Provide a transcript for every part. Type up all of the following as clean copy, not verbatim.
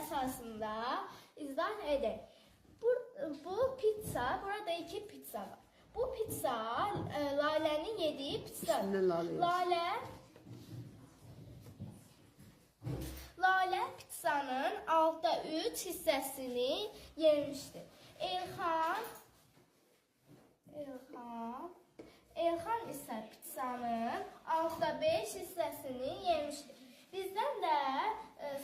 əsasında izah edək. Bu pizza, burada 2 pizza var. Bu pizza Lalənin yediyi pizza. Lalə pizzanın 3 hissəsini yemişdir. Elxan isə pizzanın 5 hissəsini yemişdir. Bizdən də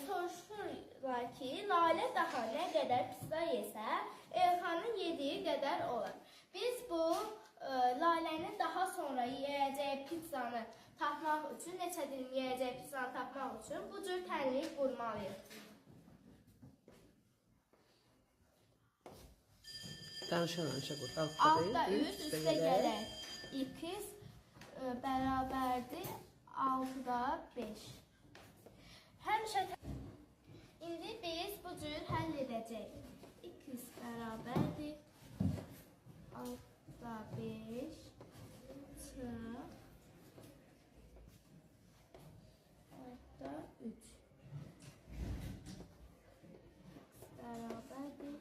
soruşurlar ki, Lalə daha nə qədər pizza yesə, Elxanın yediyi qədər olar. Biz bu Lalənin daha sonra yeyəcəyi pizzanı tapmaq üçün, neçə dilim yeyəcəyi pizzanı tapmaq üçün bu cür tənlik qurmalıyıq. Danışa qurt. Altta 3 üstə gələk. X bərabərdir 6-da 5. Həmişə indi biz bu cür həll edəcəyik. X bərabərdir 6-da 5 çıx 6-da 3. X bərabərdir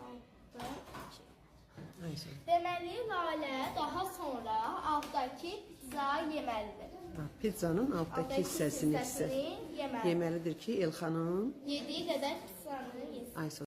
6-da 2. Deməli, Lalə daha sonra altdakı pizza yeməlidir. Pizzanın altdakı hissəsini yeməlidir ki, Elxanın yediyi qədər pizzanı yesin.